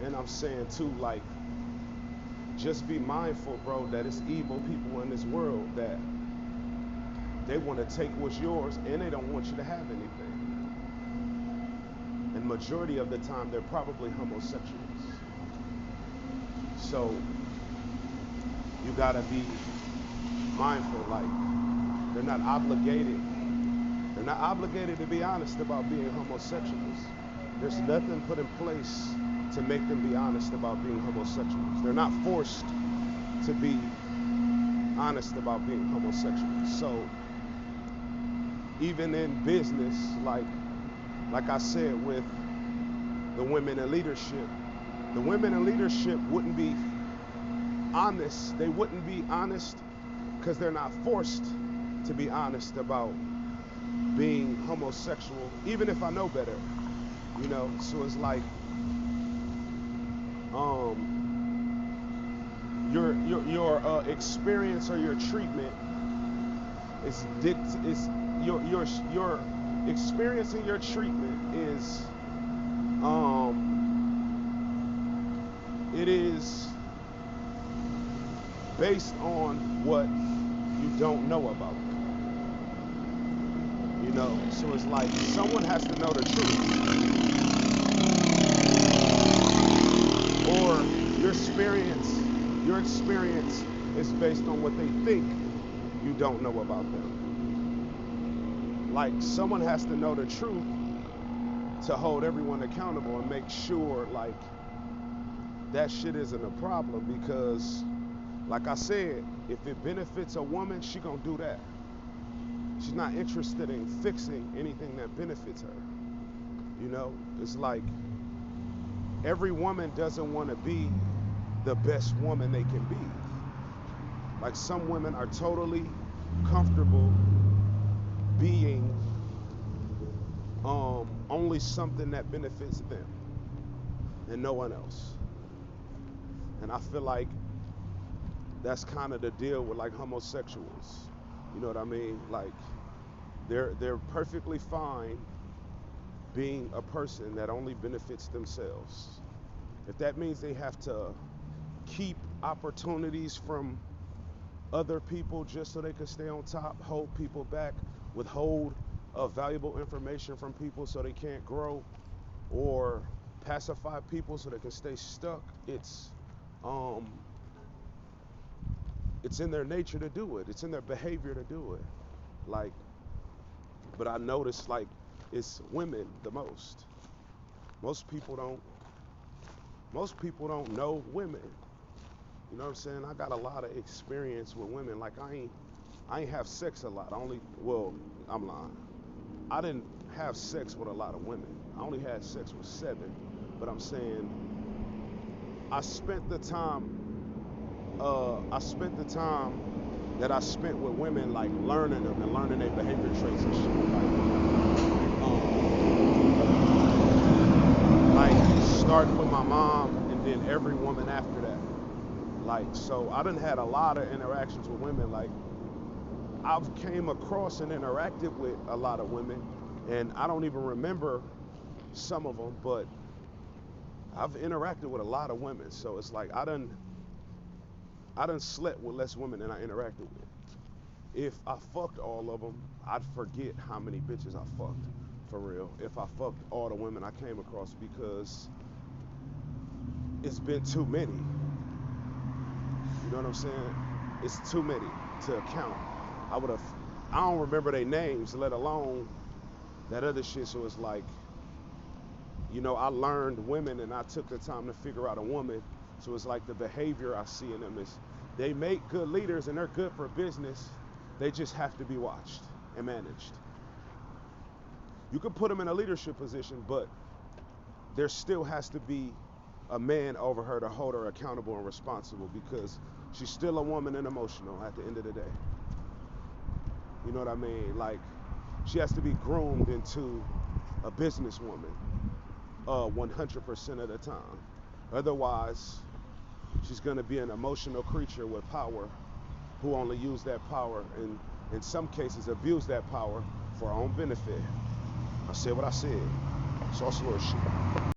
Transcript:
And I'm saying too, like, just be mindful, bro, that it's evil people in this world that they want to take what's yours and they don't want you to have anything. And majority of the time, they're probably homosexuals. So you gotta be mindful, like, they're not obligated. They're not obligated to be honest about being homosexuals. There's nothing put in place to make them be honest about being homosexuals. They're not forced to be honest about being homosexuals. So even in business, like I said with the women in leadership, the women in leadership wouldn't be honest. They wouldn't be honest because they're not forced to be honest about being homosexual, even if I know better, you know. So it's like, um, your experience or your treatment is your experience and your treatment is it is based on what you don't know about them, you know. So it's like someone has to know the truth, or your experience is based on what they think you don't know about them. Like someone has to know the truth to hold everyone accountable and make sure like that shit isn't a problem, because like I said, if it benefits a woman, she gonna do that. She's not interested in fixing anything that benefits her. You know, it's like every woman doesn't want to be the best woman they can be. Like some women are totally comfortable being only something that benefits them and no one else. And I feel like that's kind of the deal with like homosexuals. You know what I mean? Like they're perfectly fine being a person that only benefits themselves. If that means they have to keep opportunities from other people just so they can stay on top, hold people back, withhold valuable information from people so they can't grow, or pacify people so they can stay stuck, um, it's in their nature to do it. It's in their behavior to do it. Like, but I notice like it's women the most. Most people don't. Most people don't know women. You know what I'm saying? I got a lot of experience with women. Like I ain't have sex a lot. I only, well, I'm lying. I didn't have sex with a lot of women. I only had sex with 7. But I'm saying I spent the time. I spent the time that I spent with women, like learning them and learning their behavior traits and shit. Like starting with my mom and then every woman after that. Like, so I done had a lot of interactions with women. Like, I've came across and interacted with a lot of women, and I don't even remember some of them, but I've interacted with a lot of women. So it's like I done slept with less women than I interacted with. If I fucked all of them, I'd forget how many bitches I fucked, for real. If I fucked all the women I came across, because it's been too many. You know what I'm saying? It's too many to count. I would have. I don't remember their names, let alone that other shit. So it's like, you know, I learned women and I took the time to figure out a woman. So it's like the behavior I see in them is they make good leaders and they're good for business. They just have to be watched and managed. You can put them in a leadership position, but there still has to be a man over her to hold her accountable and responsible, because she's still a woman and emotional at the end of the day. You know what I mean? Like, she has to be groomed into a businesswoman 100% of the time. Otherwise, she's going to be an emotional creature with power who only use that power and, in some cases, abuse that power for her own benefit. I said what I said. Sauce Lord shit.